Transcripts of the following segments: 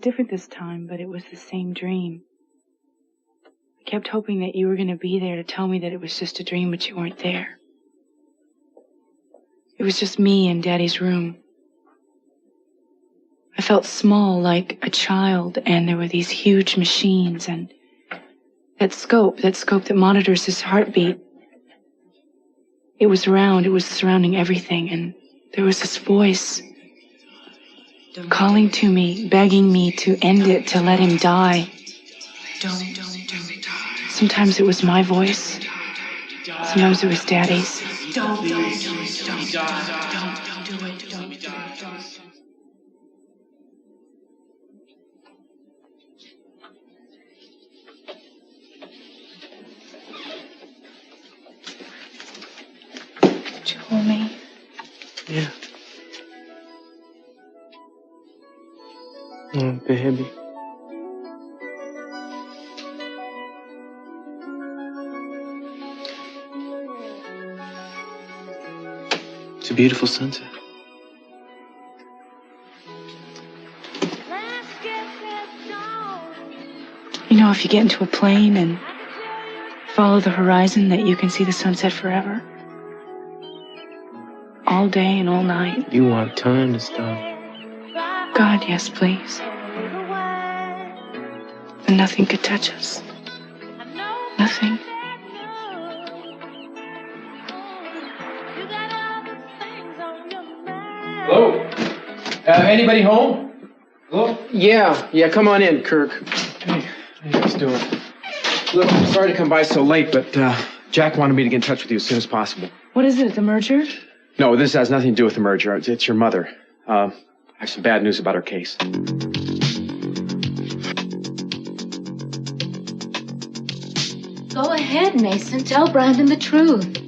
different this time, but it was the same dream. I kept hoping that you were going to be there to tell me that it was just a dream, but you weren't there. It was just me in Daddy's room. I felt small, like a child, and there were these huge machines, and that scope that monitors his heartbeat. It was around, it was surrounding everything, and there was this voice calling to me, begging me to end it, to let him die. Don't die. Sometimes it was my voice. Sometimes it was Daddy's. Don't do it. Did you hold me? Yeah. Oh, baby. It's a beautiful sunset. You know, if you get into a plane and follow the horizon, that you can see the sunset forever. All day and all night. You want time to stop. God, yes, please. And nothing could touch us. Nothing. Hello? Anybody home? Hello? Yeah, come on in, Kirk. Hey, how you guys doing? Look, I'm sorry to come by so late, but Jack wanted me to get in touch with you as soon as possible. What is it, the merger? No, this has nothing to do with the merger. It's your mother. I have some bad news about her case. Go ahead, Mason. Tell Brandon the truth.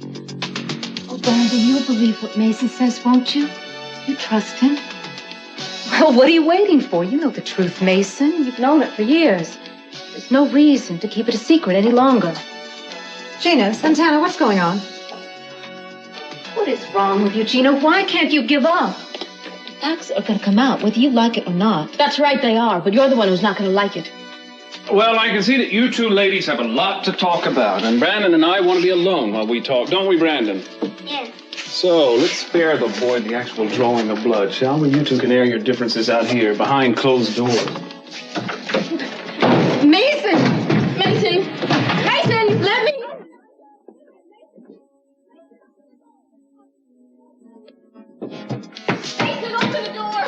Oh, Brandon, you'll believe what Mason says, won't you? You trust him. Well, what are you waiting for? You know the truth, Mason. You've known it for years. There's no reason to keep it a secret any longer. Gina, Santana, what's going on? What is wrong with you, Gina? Why can't you give up? The facts are going to come out, whether you like it or not. That's right, they are, but you're the one who's not going to like it. Well, I can see that you two ladies have a lot to talk about, and Brandon and I want to be alone while we talk, don't we, Brandon? Yes. So, let's spare the boy the actual drawing of blood, shall we? You two can air your differences out here, behind closed doors. Mason! Mason! Mason! Let me... Mason, open the door!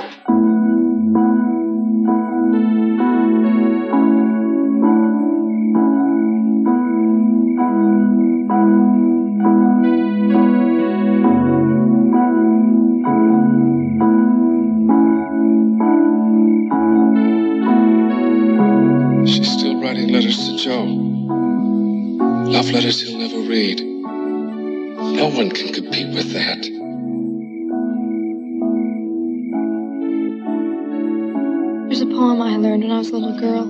She's still writing letters to Joe. Love letters he'll never read. No one can compete with that. There's a poem I learned when I was a little girl.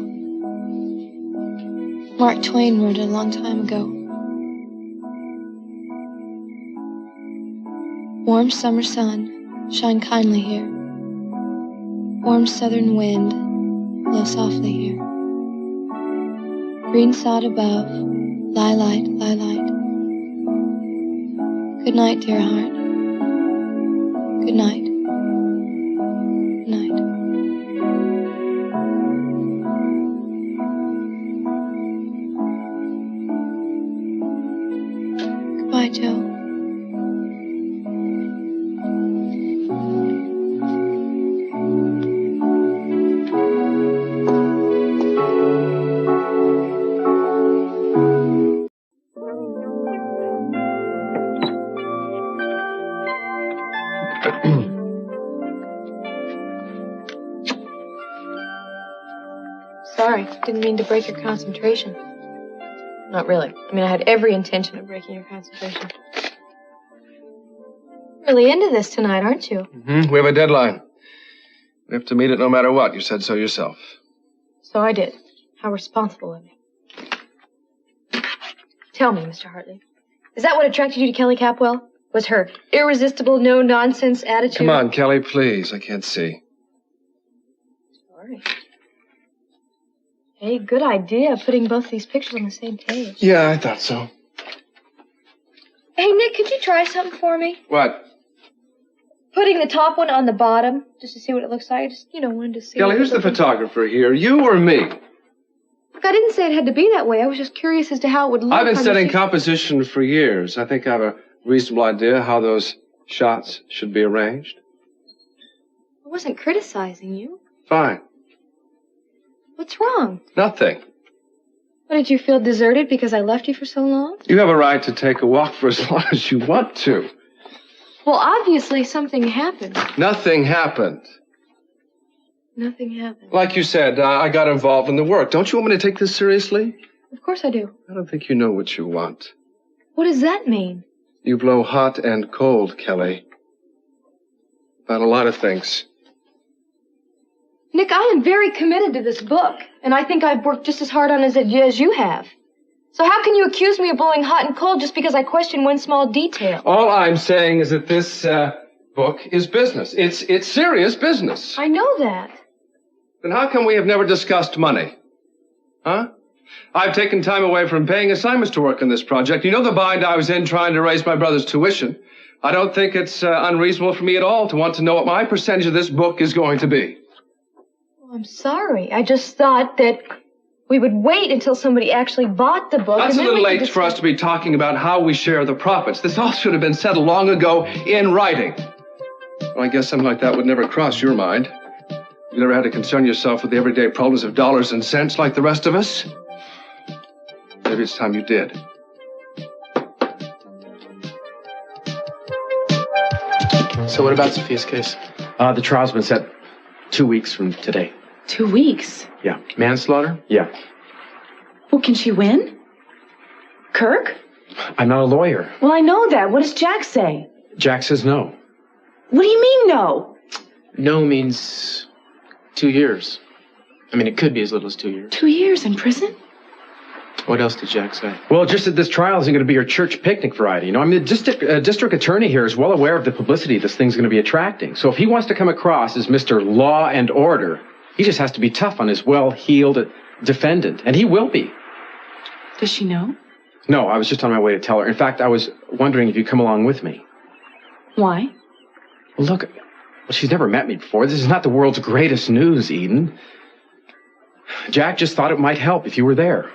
Mark Twain wrote it a long time ago. Warm summer sun, shine kindly here. Warm southern wind, blow softly here. Green sod above, lie light, lie light. Good night, dear heart. Good night. Good night. Goodbye, Joe. Sorry, didn't mean to break your concentration. Not really. I mean, I had every intention of breaking your concentration. Really into this tonight, aren't you? We have a deadline. We have to meet it no matter what. You said so yourself. So I did. How responsible of me. Tell me, Mr. Hartley, is that what attracted you to Kelly Capwell? Was her irresistible, no-nonsense attitude? Come on, Kelly, please. I can't see. Sorry. Hey, good idea, putting both these pictures on the same page. Yeah, I thought so. Hey, Nick, could you try something for me? What? Putting the top one on the bottom, just to see what it looks like. I just, wanted to see. Kelly, who's the photographer here? You or me? Look, I didn't say it had to be that way. I was just curious as to how it would look. I've been on studying the composition for years. I think I have a reasonable idea how those shots should be arranged. I wasn't criticizing you. Fine. What's wrong? Nothing. What, did you feel deserted because I left you for so long? You have a right to take a walk for as long as you want to. Well, obviously something happened. Nothing happened. Nothing happened. Like you said, I got involved in the work. Don't you want me to take this seriously? Of course I do. I don't think you know what you want. What does that mean? You blow hot and cold, Kelly. About a lot of things. Nick, I am very committed to this book, and I think I've worked just as hard on it as you have. So how can you accuse me of blowing hot and cold just because I question one small detail? All I'm saying is that this book is business. It's serious business. I know that. Then how come we have never discussed money? Huh? I've taken time away from paying assignments to work on this project. You know the bind I was in trying to raise my brother's tuition. I don't think it's unreasonable for me at all to want to know what my percentage of this book is going to be. Well, I'm sorry. I just thought that we would wait until somebody actually bought the book. That's and a then little we could late for us to be talking about how we share the profits. This all should have been settled long ago in writing. Well, I guess something like that would never cross your mind. You never had to concern yourself with the everyday problems of dollars and cents like the rest of us. Maybe it's time you did. So what about Sophia's case? The trial's been set 2 weeks from today. 2 weeks? Yeah. Manslaughter? Yeah. Well, can she win? Kirk? I'm not a lawyer. Well, I know that. What does Jack say? Jack says no. What do you mean, no? No means 2 years. I mean, it could be as little as 2 years. 2 years in prison? What else did Jack say? Well, just that this trial isn't going to be your church picnic variety. I mean, the district attorney here is well aware of the publicity this thing's going to be attracting. So if he wants to come across as Mr. Law and Order, he just has to be tough on his well-heeled defendant. And he will be. Does she know? No, I was just on my way to tell her. In fact, I was wondering if you'd come along with me. Why? Well, look, she's never met me before. This is not the world's greatest news, Eden. Jack just thought it might help if you were there.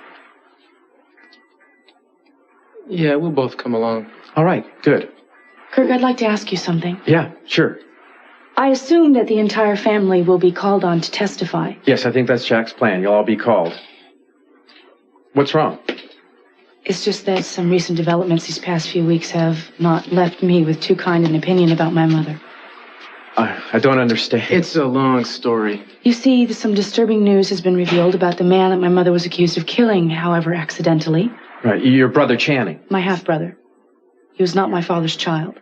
Yeah, we'll both come along. All right, good. Kirk, I'd like to ask you something. Yeah, sure. I assume that the entire family will be called on to testify. Yes, I think that's Jack's plan. You'll all be called. What's wrong? It's just that some recent developments these past few weeks have not left me with too kind an opinion about my mother. I don't understand. It's a long story. You see, some disturbing news has been revealed about the man that my mother was accused of killing, however accidentally. Right, your brother Channing. My half-brother. He was not my father's child.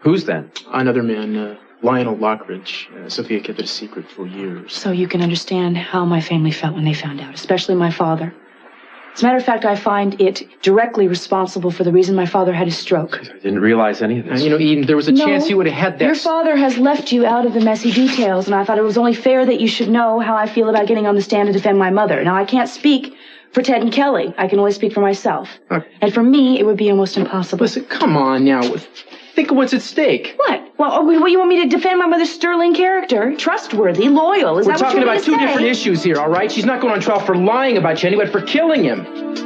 Who's then? Another man, Lionel Lockridge. Sophia kept it a secret for years. So you can understand how my family felt when they found out, especially my father. As a matter of fact, I find it directly responsible for the reason my father had his stroke. I didn't realize any of this. Eden, there was a chance you would have had that. Your father has left you out of the messy details, and I thought it was only fair that you should know how I feel about getting on the stand to defend my mother. Now, I can't speak for Ted and Kelly. I can only speak for myself. And for me, it would be almost impossible. Listen, come on now. Think of what's at stake. What? Well, what, you want me to defend my mother's sterling character? Trustworthy, loyal. Is We're that what talking you want about me to two say? different issues here, all right? She's not going on trial for lying about Jenny, but for killing him.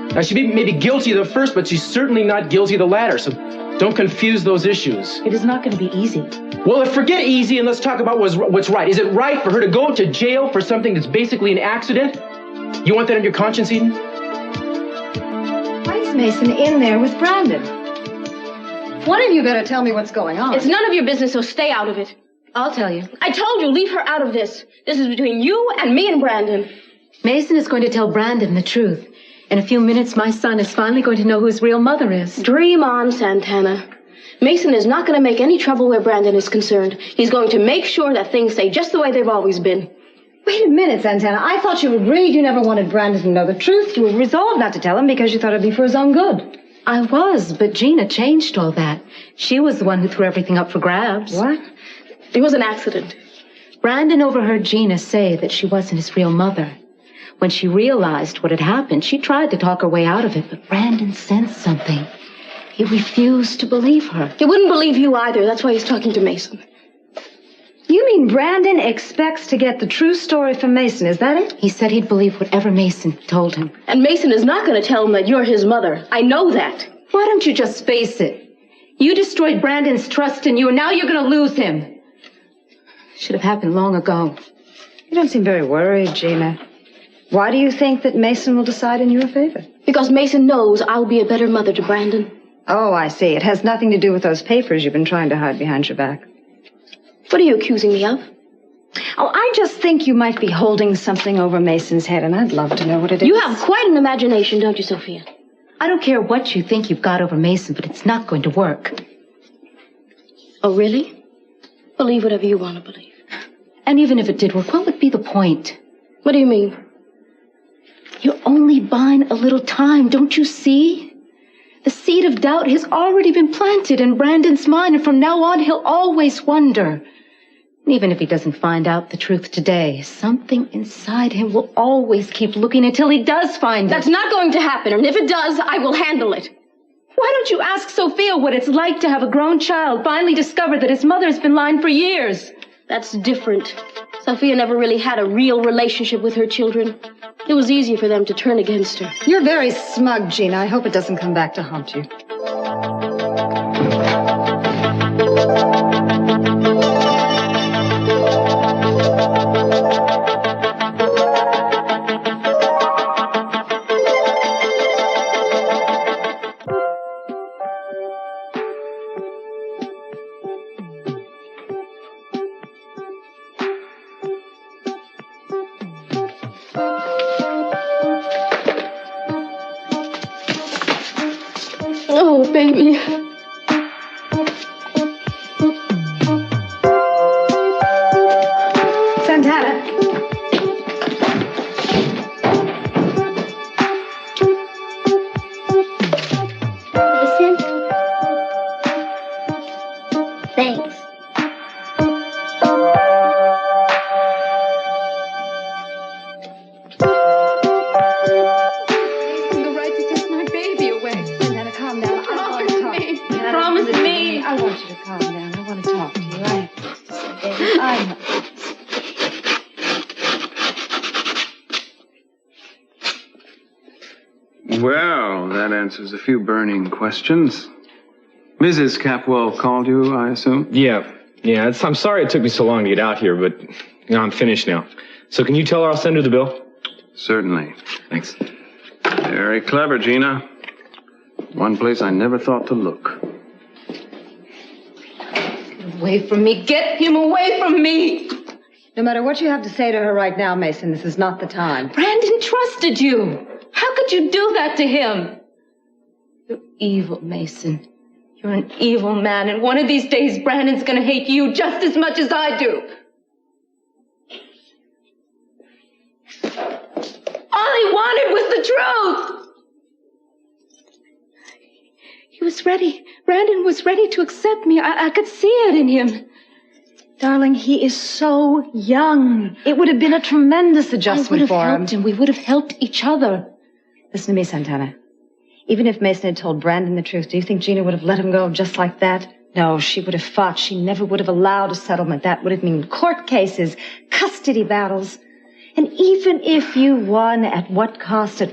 Now, she may be guilty of the first, but she's certainly not guilty of the latter, so don't confuse those issues. It is not going to be easy. Well, forget easy and let's talk about what's right. Is it right for her to go to jail for something that's basically an accident? You want that on your conscience, Eden? Why is Mason in there with Brandon? One of you better tell me what's going on. It's none of your business, so stay out of it. I'll tell you. I told you, leave her out of this. This is between you and me and Brandon. Mason is going to tell Brandon the truth. In a few minutes, my son is finally going to know who his real mother is. Dream on, Santana. Mason is not going to make any trouble where Brandon is concerned. He's going to make sure that things stay just the way they've always been. Wait a minute, Santana. I thought you agreed you never wanted Brandon to know the truth. You were resolved not to tell him because you thought it'd be for his own good. I was, but Gina changed all that. She was the one who threw everything up for grabs. What? It was an accident. Brandon overheard Gina say that she wasn't his real mother. When she realized what had happened, she tried to talk her way out of it, but Brandon sensed something. He refused to believe her. He wouldn't believe you either. That's why he's talking to Mason. You mean Brandon expects to get the true story from Mason, is that it? He said he'd believe whatever Mason told him. And Mason is not going to tell him that you're his mother. I know that. Why don't you just face it? You destroyed Brandon's trust in you, and now you're going to lose him. Should have happened long ago. You don't seem very worried, Gina. Why do you think that Mason will decide in your favor? Because Mason knows I'll be a better mother to Brandon. Oh, I see. It has nothing to do with those papers you've been trying to hide behind your back. What are you accusing me of? Oh, I just think you might be holding something over Mason's head, and I'd love to know what it is. You have quite an imagination, don't you, Sophia? I don't care what you think you've got over Mason, but it's not going to work. Oh, really? Believe whatever you want to believe. And even if it did work, what would be the point? What do you mean? You're only buying a little time, don't you see? The seed of doubt has already been planted in Brandon's mind, and from now on, he'll always wonder. And even if he doesn't find out the truth today, something inside him will always keep looking until he does find it. That's not going to happen, and if it does, I will handle it. Why don't you ask Sophia what it's like to have a grown child finally discover that his mother's been lying for years? That's different. Sophia never really had a real relationship with her children. It was easier for them to turn against her. You're very smug, Gina. I hope it doesn't come back to haunt you. Oh, baby. Santana. Listen. Thanks. The right to take my baby away. Santana, calm down. Promise me. I want you to calm down. I want to talk to you. I Well, that answers a few burning questions. Mrs. Capwell called you, I assume? Yeah. I'm sorry it took me so long to get out here, but I'm finished now. So can you tell her I'll send her the bill? Certainly. Thanks. Very clever, Gina. One place I never thought to look. Away from me. Get him away from me. No matter what you have to say to her right now, Mason, this is not the time. Brandon trusted you. How could you do that to him? You're evil, Mason. You're an evil man, and one of these days, Brandon's gonna hate you just as much as I do. All he wanted was the truth. He was ready. Brandon was ready to accept me. I could see it in him. Darling, he is so young. It would have been a tremendous adjustment for him. I would have helped him. We would have helped each other. Listen to me, Santana. Even if Mason had told Brandon the truth, do you think Gina would have let him go just like that? No, she would have fought. She never would have allowed a settlement. That would have meant court cases, custody battles. And even if you won, at what cost to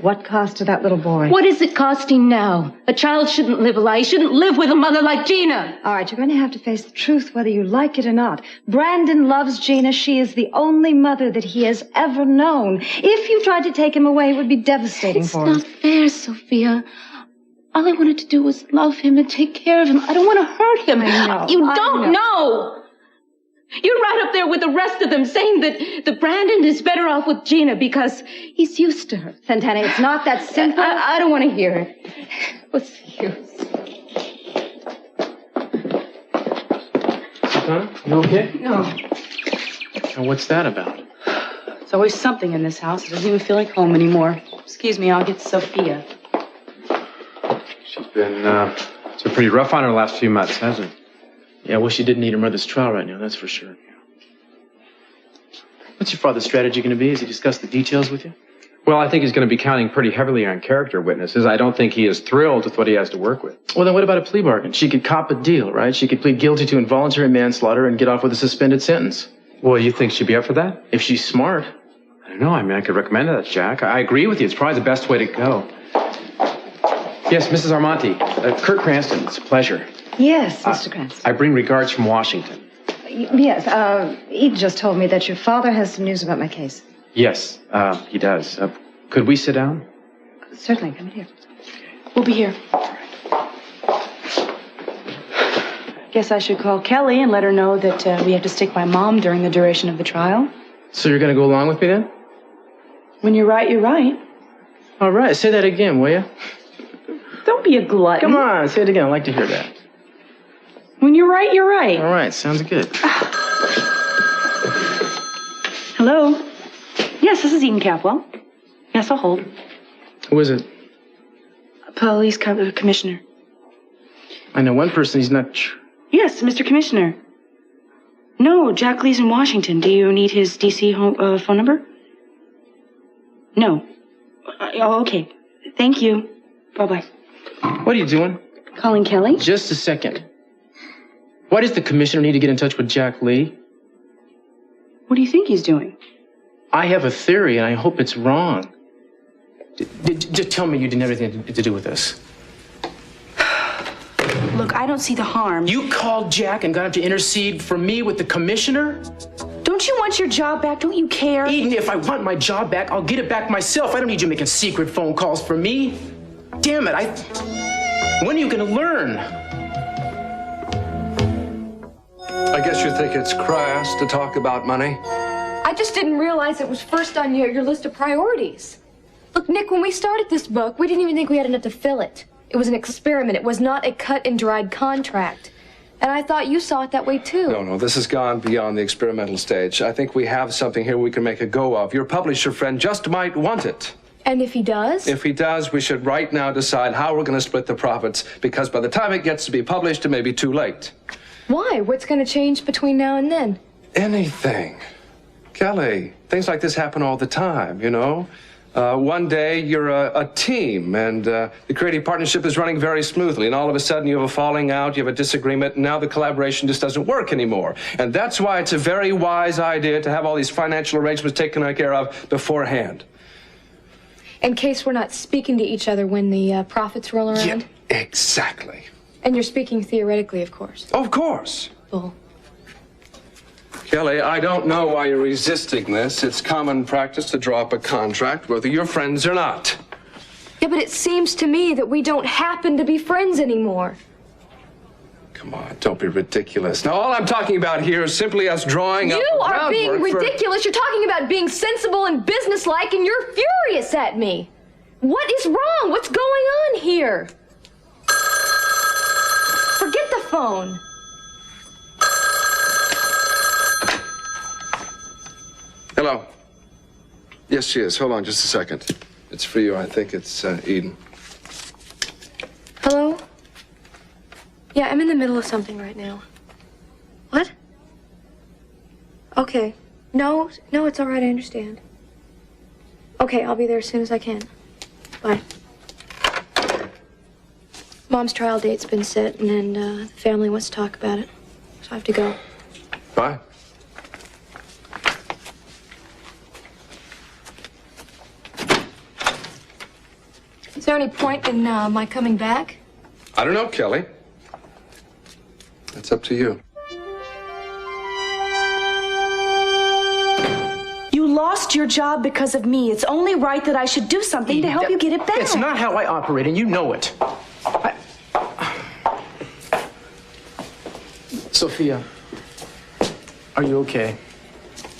that little boy? What is it costing now? A child shouldn't live a lie. He shouldn't live with a mother like Gina. All right, you're going to have to face the truth whether you like it or not. Brandon loves Gina. She is the only mother that he has ever known. If you tried to take him away, it would be devastating for him. It's not fair, Sophia. All I wanted to do was love him and take care of him. I don't want to hurt him. I know. You don't know. You're right up there with the rest of them saying that Brandon is better off with Gina because he's used to her. Santana, it's not that simple. I don't want to hear it. What's the use? Santana, you okay? No. And what's that about? There's always something in this house. It doesn't even feel like home anymore. Excuse me, I'll get Sophia. She's been pretty rough on her last few months, hasn't it? Yeah, well, she didn't need her mother's trial right now, that's for sure. What's your father's strategy going to be? Has he discussed the details with you? Well, I think he's going to be counting pretty heavily on character witnesses. I don't think he is thrilled with what he has to work with. Well, then what about a plea bargain? She could cop a deal, right? She could plead guilty to involuntary manslaughter and get off with a suspended sentence. Well, you think she'd be up for that? If she's smart. I don't know. I mean, I could recommend that, Jack. I agree with you. It's probably the best way to go. Yes, Mrs. Armonti. Kurt Cranston. It's a pleasure. Yes, Mr. Cranston. I bring regards from Washington. Yes, he just told me that your father has some news about my case. Yes, he does. Could we sit down? Certainly, come in here. We'll be here. Guess I should call Kelly and let her know that we have to stick by Mom during the duration of the trial. So you're going to go along with me then? When you're right, you're right. All right, say that again, will you? Don't be a glutton. Come on, say it again. I'd like to hear that. When you're right, you're right. All right, sounds good. Hello? Yes, this is Eden Capwell. Yes, I'll hold. Who is it? Police commissioner. I know one person. He's not... Yes, Mr. Commissioner. No, Jack Lee's in Washington. Do you need his D.C. phone number? No. Oh, okay. Thank you. Bye-bye. What are you doing? Calling Kelly? Just a second. Why does the commissioner need to get in touch with Jack Lee? What do you think he's doing? I have a theory, and I hope it's wrong. Just tell me you didn't have anything to do with this. Look, I don't see the harm. You called Jack and got him to intercede for me with the commissioner? Don't you want your job back? Don't you care? Eden, if I want my job back, I'll get it back myself. I don't need you making secret phone calls for me. Damn it, when are you gonna learn? I guess you think it's crass to talk about money? I just didn't realize it was first on your list of priorities. Look, Nick, when we started this book, we didn't even think we had enough to fill it. It was an experiment. It was not a cut and dried contract. And I thought you saw it that way, too. No, this has gone beyond the experimental stage. I think we have something here we can make a go of. Your publisher friend just might want it. And if he does? If he does, we should right now decide how we're going to split the profits, because by the time it gets to be published, it may be too late. Why? What's going to change between now and then? Anything. Kelly, things like this happen all the time, you know? One day you're a team, and the creative partnership is running very smoothly, and all of a sudden you have a falling out, you have a disagreement, and now the collaboration just doesn't work anymore. And that's why it's a very wise idea to have all these financial arrangements taken care of beforehand. In case we're not speaking to each other when the profits roll around? Yeah, exactly. And you're speaking theoretically, of course. Of course. Bull. Kelly, I don't know why you're resisting this. It's common practice to draw up a contract, whether you're friends or not. Yeah, but it seems to me that we don't happen to be friends anymore. Come on, don't be ridiculous. Now, all I'm talking about here is simply us drawing up You the are being groundwork ridiculous. You're talking about being sensible and businesslike, and you're furious at me. What is wrong? What's going on here? Forget the phone. Hello. Yes, she is. Hold on just a second. It's for you. I think it's Eden. Hello? Yeah, I'm in the middle of something right now. What? Okay. No, it's all right. I understand. Okay, I'll be there as soon as I can. Bye. Mom's trial date's been set, and then the family wants to talk about it. So I have to go. Bye. Is there any point in my coming back? I don't know, Kelly. That's up to you. You lost your job because of me. It's only right that I should do something to help you get it back. It's not how I operate, and you know it. Sophia, are you okay?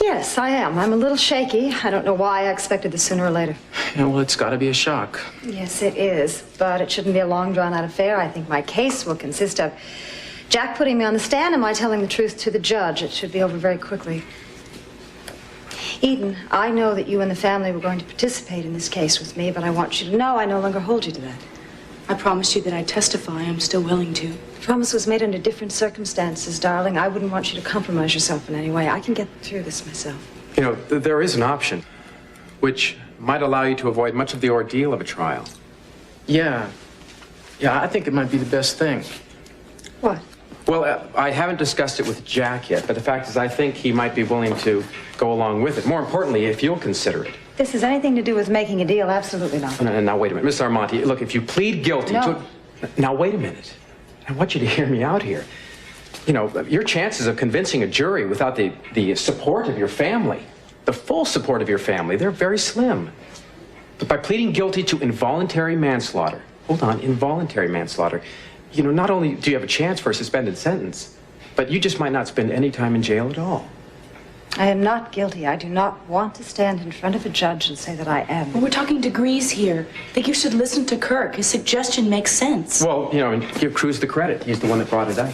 Yes, I am. I'm a little shaky. I don't know why I expected this sooner or later. Yeah, well, it's got to be a shock. Yes, it is. But it shouldn't be a long, drawn-out affair. I think my case will consist of Jack putting me on the stand and my telling the truth to the judge. It should be over very quickly. Eden, I know that you and the family were going to participate in this case with me, but I want you to know I no longer hold you to that. I promised you that I'd testify. I'm still willing to. The promise was made under different circumstances, darling. I wouldn't want you to compromise yourself in any way. I can get through this myself. You know, there is an option, which might allow you to avoid much of the ordeal of a trial. Yeah. Yeah, I think it might be the best thing. What? Well, I haven't discussed it with Jack yet, but the fact is I think he might be willing to go along with it. More importantly, if you'll consider it. This has anything to do with making a deal? Absolutely not. Now, wait a minute. Miss Armonti, look, if you plead guilty No. Now, wait a minute. I want you to hear me out here. You know, your chances of convincing a jury without the support of your family, the full support of your family, they're very slim. But by pleading guilty to involuntary manslaughter, hold on, involuntary manslaughter, you know, not only do you have a chance for a suspended sentence, but you just might not spend any time in jail at all. I am not guilty. I do not want to stand in front of a judge and say that I am. Well, we're talking degrees here. I think you should listen to Kirk. His suggestion makes sense. Well, you know, and give Cruz the credit. He's the one that brought it up.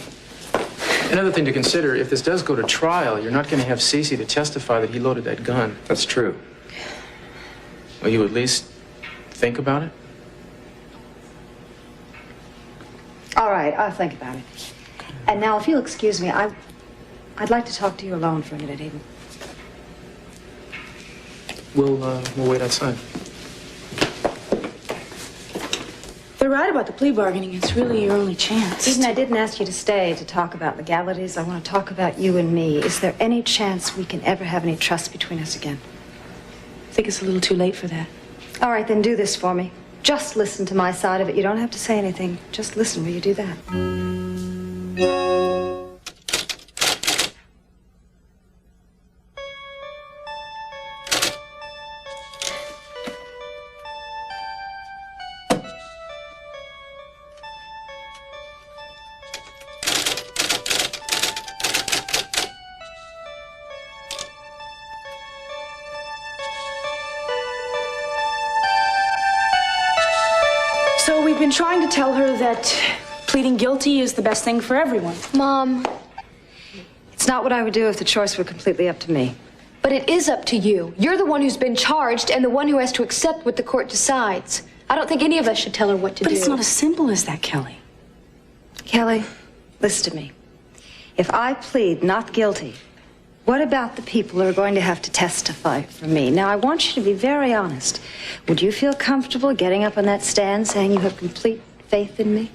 Another thing to consider, if this does go to trial, you're not going to have Cece to testify that he loaded that gun. That's true. Will you at least think about it? All right, I'll think about it. And now, if you'll excuse me, I'd like to talk to you alone for a minute, Eden. We'll wait outside. They're right about the plea bargaining. It's really your only chance. Eden, I didn't ask you to stay to talk about legalities. I want to talk about you and me. Is there any chance we can ever have any trust between us again? I think it's a little too late for that. All right, then do this for me. Just listen to my side of it. You don't have to say anything. Just listen. Will you do that? So we've been trying to tell her that pleading guilty is the best thing for everyone. Mom, It's not what I would do if the choice were completely up to me. but it is up to you. You're the one who's been charged and the one who has to accept what the court decides. I don't think any of us should tell her what to But do. it's not as simple as that, Kelly. Kelly, listen to me. If I plead not guilty, what about the people who are going to have to testify for me? Now, I want you to be very honest. Would you feel comfortable getting up on that stand saying you have complete faith in me?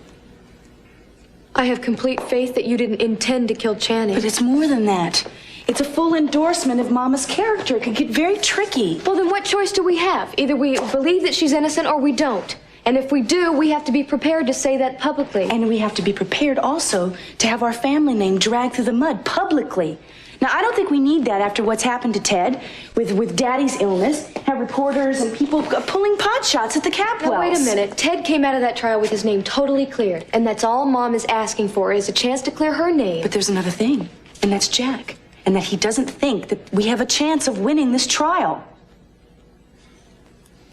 I have complete faith that you didn't intend to kill Channing. But it's more than that. It's a full endorsement of Mama's character. It could get very tricky. Well, then what choice do we have? Either we believe that she's innocent or we don't. And if we do, we have to be prepared to say that publicly. And we have to be prepared also to have our family name dragged through the mud publicly. Now, I don't think we need that after what's happened to Ted with Daddy's illness, have reporters and people pulling pot shots at the Capwells. Now, wait a minute. Ted came out of that trial with his name totally cleared. And that's all Mom is asking for, is a chance to clear her name. But there's another thing, and that's Jack. And that he doesn't think that we have a chance of winning this trial.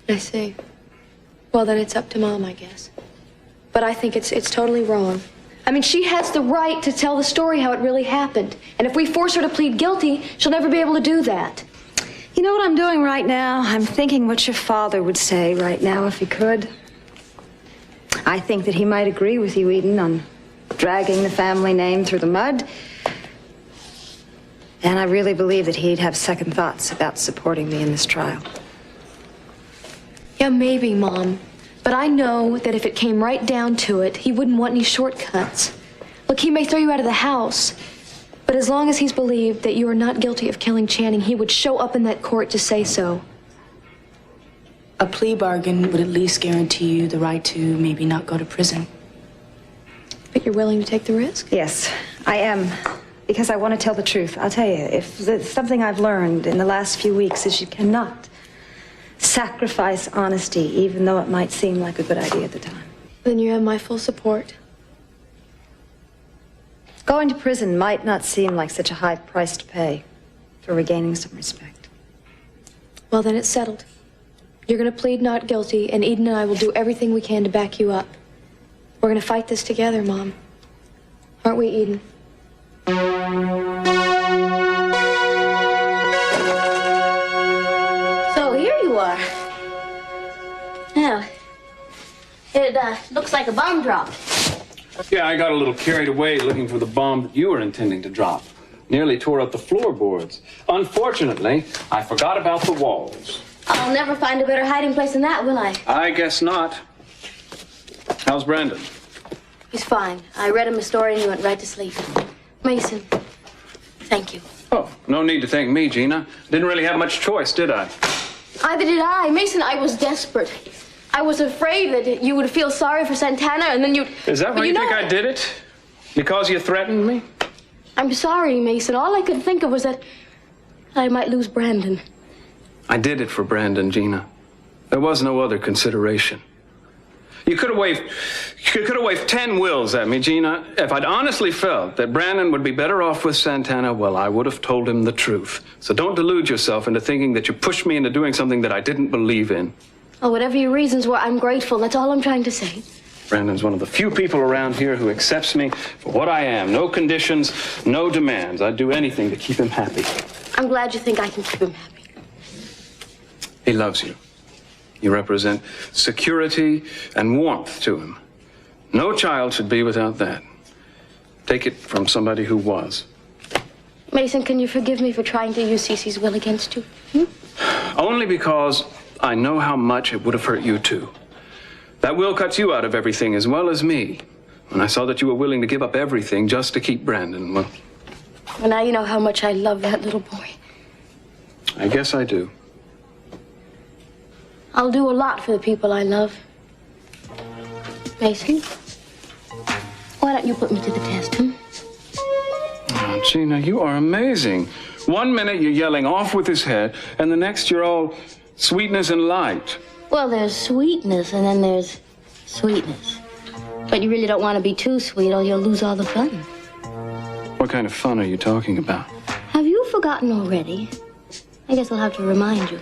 I see. Well, then it's up to Mom, I guess. But I think it's totally wrong. I mean, she has the right to tell the story how it really happened. And if we force her to plead guilty, she'll never be able to do that. You know what I'm doing right now? I'm thinking what your father would say right now if he could. I think that he might agree with you, Eden, on dragging the family name through the mud. And I really believe that he'd have second thoughts about supporting me in this trial. Yeah, maybe, Mom. But I know that if it came right down to it, he wouldn't want any shortcuts. Look, he may throw you out of the house, but as long as he's believed that you are not guilty of killing Channing, he would show up in that court to say so. A plea bargain would at least guarantee you the right to maybe not go to prison. But you're willing to take the risk? Yes, I am. Because I want to tell the truth. I'll tell you, if there's something I've learned in the last few weeks is you cannot sacrifice honesty, even though it might seem like a good idea at the time. Then you have my full support. Going to prison might not seem like such a high price to pay for regaining some respect. Well, then it's settled. You're going to plead not guilty, and Eden and I will do everything we can to back you up. We're going to fight this together, Mom. Aren't we, Eden? So here you are. Yeah. It looks like a bomb dropped. Yeah, I got a little carried away looking for the bomb that you were intending to drop. Nearly tore up the floorboards. Unfortunately, I forgot about the walls. I'll never find a better hiding place than that, will I? I guess not. How's Brandon? He's fine. I read him a story and he went right to sleep. Mason, thank you. Oh, no need to thank me, Gina. Didn't really have much choice, did I? Either did I. Mason, I was desperate. I was afraid that you would feel sorry for Santana and then you'd... Is that why you think I did it? Because you threatened me? I'm sorry, Mason. All I could think of was that I might lose Brandon. I did it for Brandon, Gina. There was no other consideration. You could have waved 10 wills at me, Gina. If I'd honestly felt that Brandon would be better off with Santana, well, I would have told him the truth. So don't delude yourself into thinking that you pushed me into doing something that I didn't believe in. Oh, whatever your reasons were, I'm grateful. That's all I'm trying to say. Brandon's one of the few people around here who accepts me for what I am. No conditions, no demands. I'd do anything to keep him happy. I'm glad you think I can keep him happy. He loves you. You represent security and warmth to him. No child should be without that. Take it from somebody who was. Mason, can you forgive me for trying to use Cece's will against you? Only because I know how much it would have hurt you too. That will cuts you out of everything as well as me. When I saw that you were willing to give up everything just to keep Brandon, well... Well, now you know how much I love that little boy. I guess I do. I'll do a lot for the people I love. Mason, why don't you put me to the test, Oh, Gina, you are amazing. One minute you're yelling off with his head, and the next you're all sweetness and light. Well, there's sweetness, and then there's sweetness. But you really don't want to be too sweet, or you'll lose all the fun. What kind of fun are you talking about? Have you forgotten already? I guess I'll have to remind you,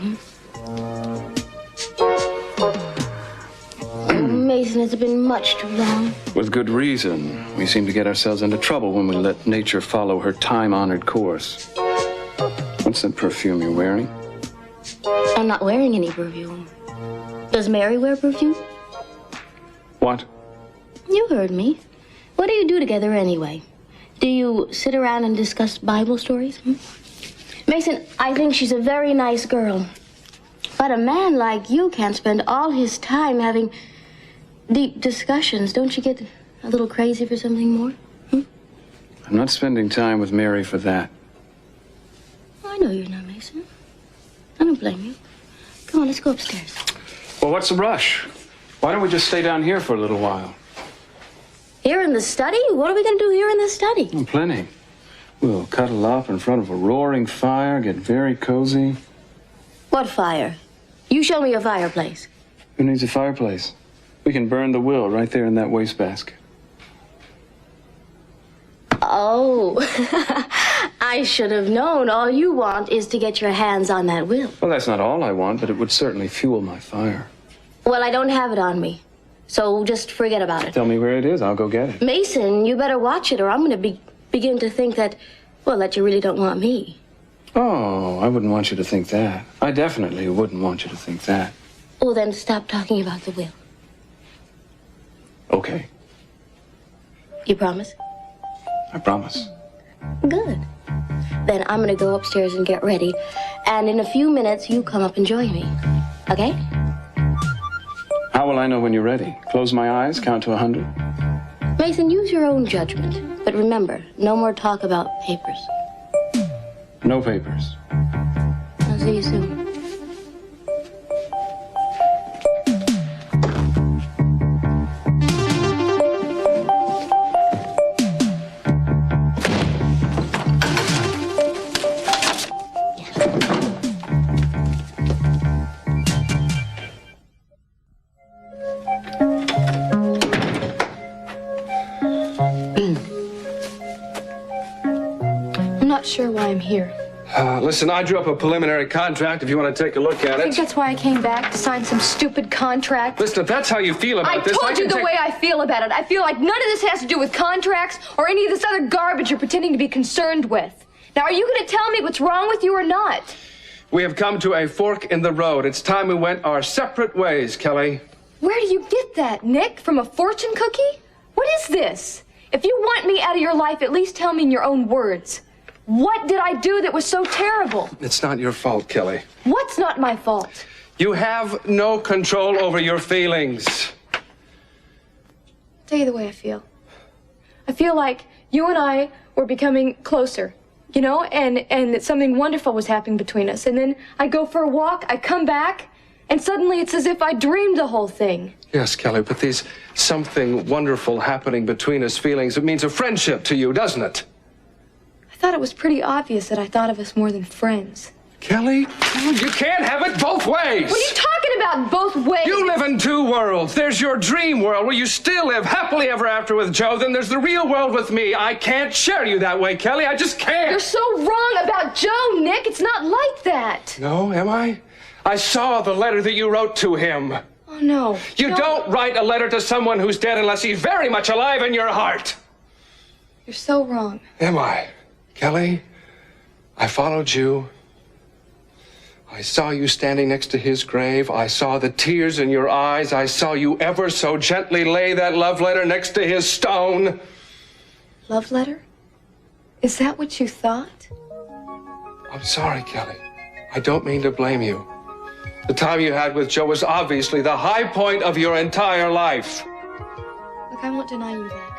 Oh, Mason, it's been much too long. With good reason. We seem to get ourselves into trouble when we let nature follow her time-honored course. What's that perfume you're wearing? I'm not wearing any perfume. Does Mary wear perfume? What? You heard me. What do you do together anyway? Do you sit around and discuss Bible stories? Mason, I think she's a very nice girl. But a man like you can't spend all his time having deep discussions. Don't you get a little crazy for something more? I'm not spending time with Mary for that. I know you're not, Mason. I don't blame you. Come on, let's go upstairs. Well, what's the rush? Why don't we just stay down here for a little while? Here in the study? What are we going to do here in the study? Oh, plenty. We'll cuddle up in front of a roaring fire, get very cozy. What fire? You show me a fireplace. Who needs a fireplace? We can burn the will right there in that wastebasket. Oh, I should have known. All you want is to get your hands on that will. Well, that's not all I want, but it would certainly fuel my fire. Well, I don't have it on me, so just forget about it. Tell me where it is. I'll go get it. Mason, you better watch it, or I'm going to begin to think that, well, that you really don't want me. Oh, I wouldn't want you to think that. I definitely wouldn't want you to think that. Well, then stop talking about the will. Okay. You promise? I promise. Good. Then I'm going to go upstairs and get ready. And in a few minutes, you come up and join me. Okay? How will I know when you're ready? Close my eyes, count to 100? Mason, use your own judgment. But remember, no more talk about papers. No papers. I'll see you soon. I'm not sure why I'm here. Listen, I drew up a preliminary contract if you want to take a look at I think it. that's why I came back, to sign some stupid contract. Listen, if that's how you feel about this, I told you the way I feel about it. I feel like none of this has to do with contracts or any of this other garbage you're pretending to be concerned with. Now, are you going to tell me what's wrong with you or not? We have come to a fork in the road. It's time we went our separate ways, Kelly. Where do you get that, Nick? From a fortune cookie? What is this? If you want me out of your life, at least tell me in your own words. What did I do that was so terrible? It's not your fault, Kelly. What's not my fault? You have no control over your feelings. I'll tell you the way I feel. I feel like you and I were becoming closer, you know, and that something wonderful was happening between us. And then I go for a walk, I come back, and suddenly it's as if I dreamed the whole thing. Yes, Kelly, but these something wonderful happening between us feelings, it means a friendship to you, doesn't it? I thought it was pretty obvious that I thought of us more than friends. Kelly, you can't have it both ways. What are you talking about, both ways? You live in two worlds. There's your dream world where you still live happily ever after with Joe. Then there's the real world with me. I can't share you that way, Kelly. I just can't. You're so wrong about Joe, Nick. It's not like that. No, am I? I saw the letter that you wrote to him. Oh, no. You don't write a letter to someone who's dead unless he's very much alive in your heart. You're so wrong. Am I? Kelly, I followed you. I saw you standing next to his grave. I saw the tears in your eyes. I saw you ever so gently lay that love letter next to his stone. Love letter? Is that what you thought? I'm sorry, Kelly. I don't mean to blame you. The time you had with Joe was obviously the high point of your entire life. Look, I won't deny you that.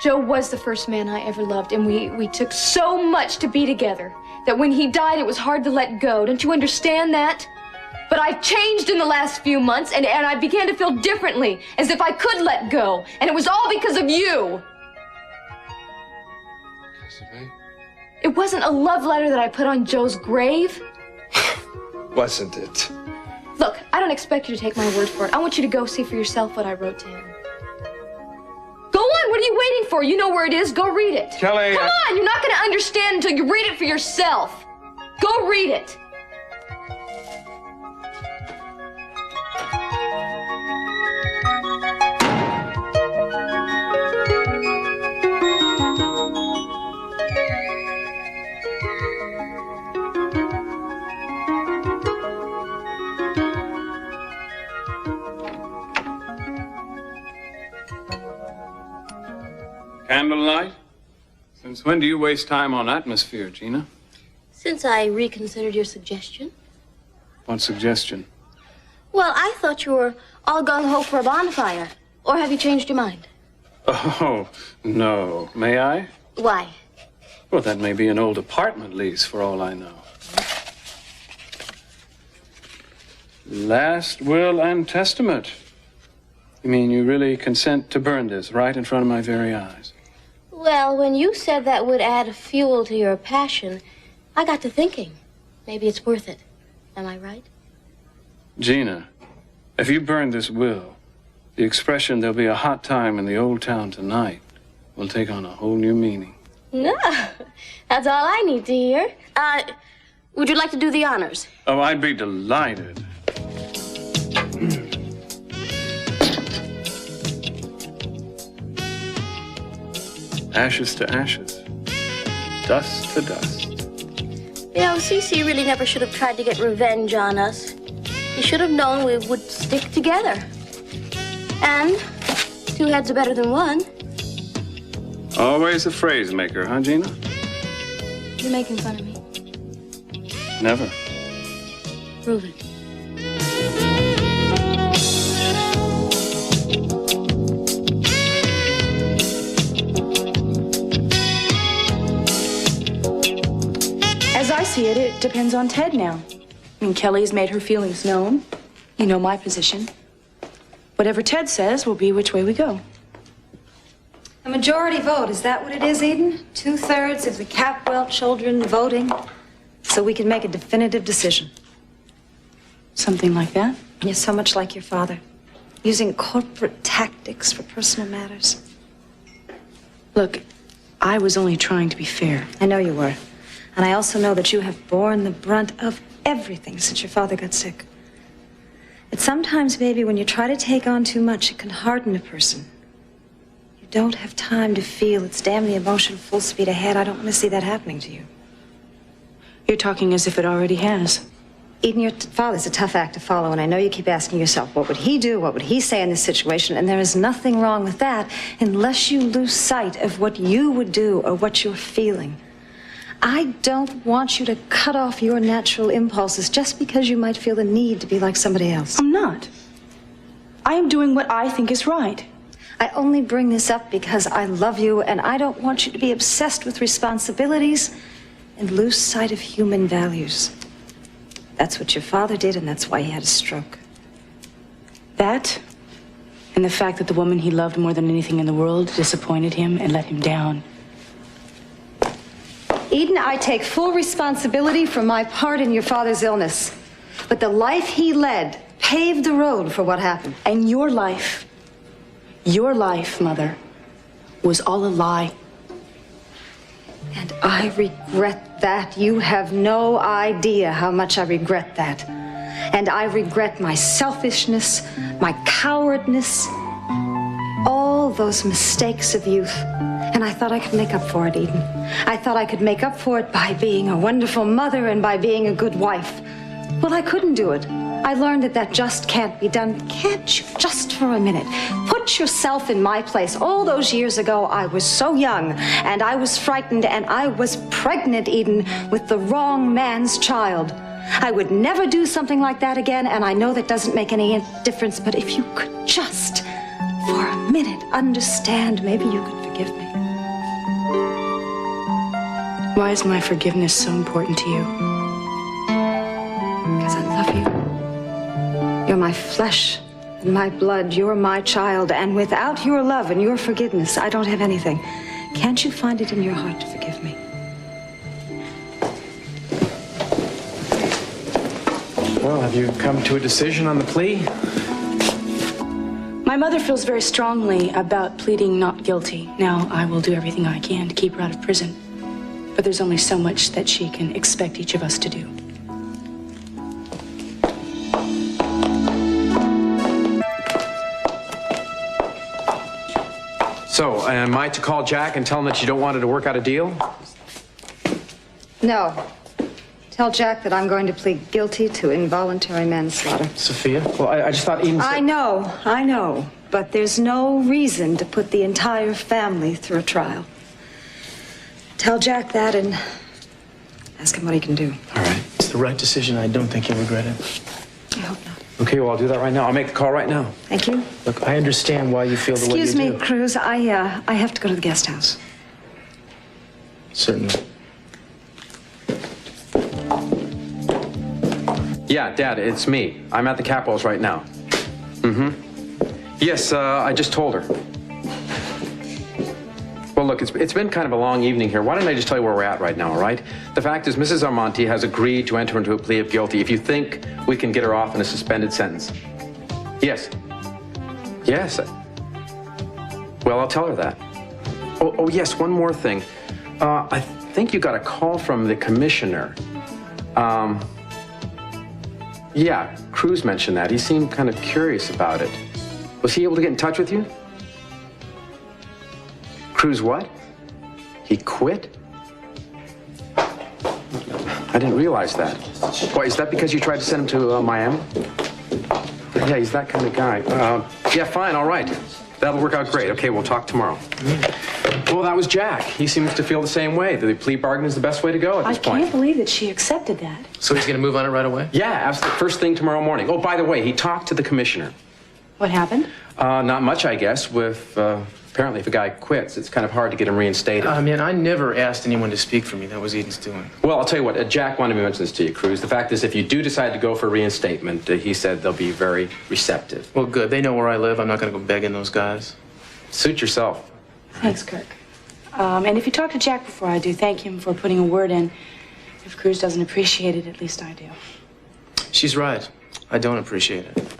Joe was the first man I ever loved, and we took so much to be together that when he died, it was hard to let go. Don't you understand that? But I've changed in the last few months, and I began to feel differently, as if I could let go. And it was all because of you. Because of me? It wasn't a love letter that I put on Joe's grave. Wasn't it? Look, I don't expect you to take my word for it. I want you to go see for yourself what I wrote to him. Go on, what are you waiting for? You know where it is. Go read it. Kelly, Come on, you're not going to understand until you read it for yourself. Go read it. Candlelight? Since when do you waste time on atmosphere, Gina? Since I reconsidered your suggestion. What suggestion? Well, I thought you were all gung-ho for a bonfire. Or have you changed your mind? Oh, no. May I? Why? Well, that may be an old apartment lease, for all I know. Last will and testament. You mean you really consent to burn this right in front of my very eyes? Well, when you said that would add fuel to your passion, I got to thinking. Maybe it's worth it. Am I right? Gina, if you burn this will, the expression "there'll be a hot time in the old town tonight" will take on a whole new meaning. No, that's all I need to hear. Would you like to do the honors? Oh, I'd be delighted. Ashes to ashes, dust to dust. You know, Cece really never should have tried to get revenge on us. He should have known we would stick together. And two heads are better than one. Always a phrase maker, huh, Gina? You're making fun of me. Never. Prove it. As I see it, it depends on Ted now. I mean, Kelly's made her feelings known. You know my position. Whatever Ted says will be which way we go. A majority vote, is that what it is, Eden? 2/3 of the Capwell children voting so we can make a definitive decision. Something like that? You're so much like your father, using corporate tactics for personal matters. Look, I was only trying to be fair. I know you were. And I also know that you have borne the brunt of everything since your father got sick. But sometimes, baby, when you try to take on too much, it can harden a person. You don't have time to feel. It's damn the emotion full speed ahead. I don't want to see that happening to you. You're talking as if it already has. Eden, your father's a tough act to follow, and I know you keep asking yourself, what would he do? What would he say in this situation? And there is nothing wrong with that unless you lose sight of what you would do or what you're feeling. I don't want you to cut off your natural impulses just because you might feel the need to be like somebody else. I'm not. I am doing what I think is right. I only bring this up because I love you and I don't want you to be obsessed with responsibilities and lose sight of human values. That's what your father did, and that's why he had a stroke. That, and the fact that the woman he loved more than anything in the world disappointed him and let him down. Eden, I take full responsibility for my part in your father's illness. But the life he led paved the road for what happened. And your life, Mother, was all a lie. And I regret that. You have no idea how much I regret that. And I regret my selfishness, my cowardness, all those mistakes of youth. And I thought I could make up for it, Eden. I thought I could make up for it by being a wonderful mother and by being a good wife. Well, I couldn't do it. I learned that that just can't be done. Can't you, just for a minute, put yourself in my place? All those years ago, I was so young, and I was frightened, and I was pregnant, Eden, with the wrong man's child. I would never do something like that again, and I know that doesn't make any difference, but if you could just, for a minute, understand, maybe you could forgive me. Why is my forgiveness so important to you? Because I love you. You're my flesh and my blood. You're my child. And without your love and your forgiveness, I don't have anything. Can't you find it in your heart to forgive me? Well, have you come to a decision on the plea? My mother feels very strongly about pleading not guilty. Now, I will do everything I can to keep her out of prison. But there's only so much that she can expect each of us to do. So, am I to call Jack and tell him that you don't want her to work out a deal? No. Tell Jack that I'm going to plead guilty to involuntary manslaughter. Sophia? Well, I just thought Eden said... I know. But there's no reason to put the entire family through a trial. Tell Jack that and ask him what he can do. All right. It's the right decision. I don't think he'll regret it. I hope not. Okay, well, I'll do that right now. I'll make the call right now. Thank you. Look, I understand why you feel the way you do. Excuse me, Cruz. I have to go to the guest house. Certainly. Yeah, Dad, it's me. I'm at the Capitals right now. Yes, I just told her. Well, look, it's been kind of a long evening here. Why don't I just tell you where we're at right now, all right? The fact is, Mrs. Armonti has agreed to enter into a plea of guilty if you think we can get her off in a suspended sentence. Yes. Yes. Well, I'll tell her that. Oh, yes, one more thing. I think you got a call from the commissioner. Yeah, Cruz mentioned that. He seemed kind of curious about it. Was he able to get in touch with you? Cruz what? He quit? I didn't realize that. Why, is that because you tried to send him to Miami? Yeah, he's that kind of guy. Yeah, fine, all right. That'll work out great. Okay, we'll talk tomorrow. Well, that was Jack. He seems to feel the same way. The plea bargain is the best way to go at this point. I can't believe that she accepted that. So he's going to move on it right away? Yeah, absolutely. First thing tomorrow morning. Oh, by the way, he talked to the commissioner. What happened? Not much, I guess. With apparently, if a guy quits, it's kind of hard to get him reinstated. Man, I never asked anyone to speak for me. That was Eden's doing. Well, I'll tell you what. Jack wanted me to mention this to you, Cruz. The fact is, if you do decide to go for reinstatement, he said they'll be very receptive. Well, good. They know where I live. I'm not going to go begging those guys. Suit yourself. Thanks, Kirk. And if you talk to Jack before I do, thank him for putting a word in. If Cruz doesn't appreciate it, at least I do. She's right. I don't appreciate it.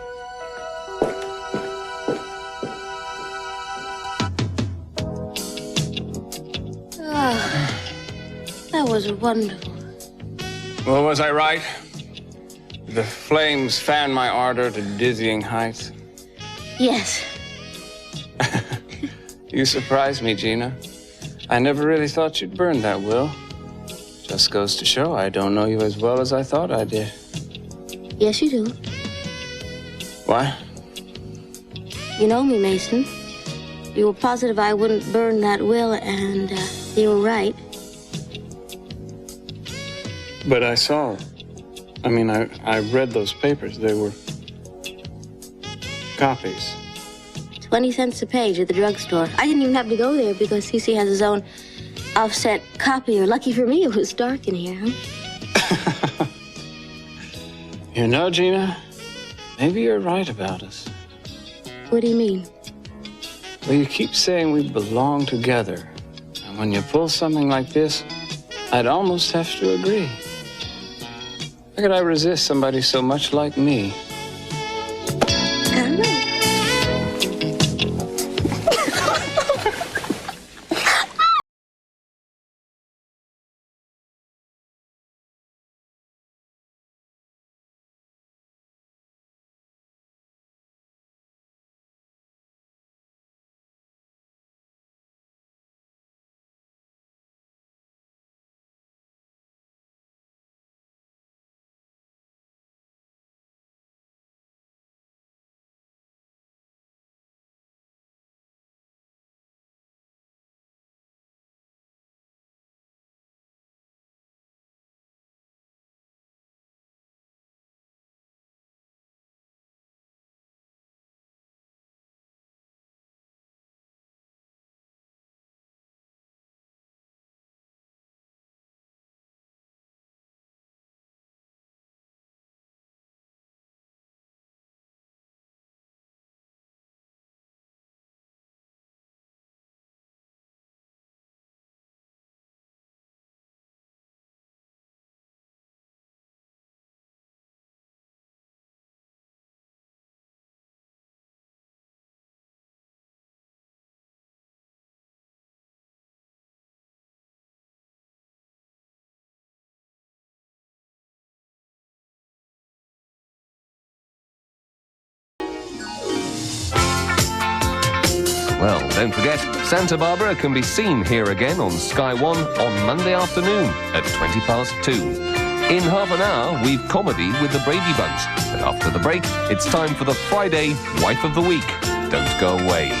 That was wonderful. Well, was I right? The flames fanned my ardor to dizzying heights. Yes. You surprised me, Gina. I never really thought you'd burn that will. Just goes to show I don't know you as well as I thought I did. Yes, you do. Why? You know me, Mason. You were positive I wouldn't burn that will, and you were right. But I saw. I mean, I read those papers. They were copies. 20 cents a page at the drugstore. I didn't even have to go there because CC has his own offset copier. Lucky for me, it was dark in here, huh? You know, Gina, maybe you're right about us. What do you mean? Well, you keep saying we belong together. And when you pull something like this, I'd almost have to agree. How could I resist somebody so much like me? I don't know. Well, don't forget, Santa Barbara can be seen here again on Sky One on Monday afternoon at 2:20. In half an hour, we've comedy with the Brady Bunch. But after the break, it's time for the Friday Wife of the Week. Don't go away.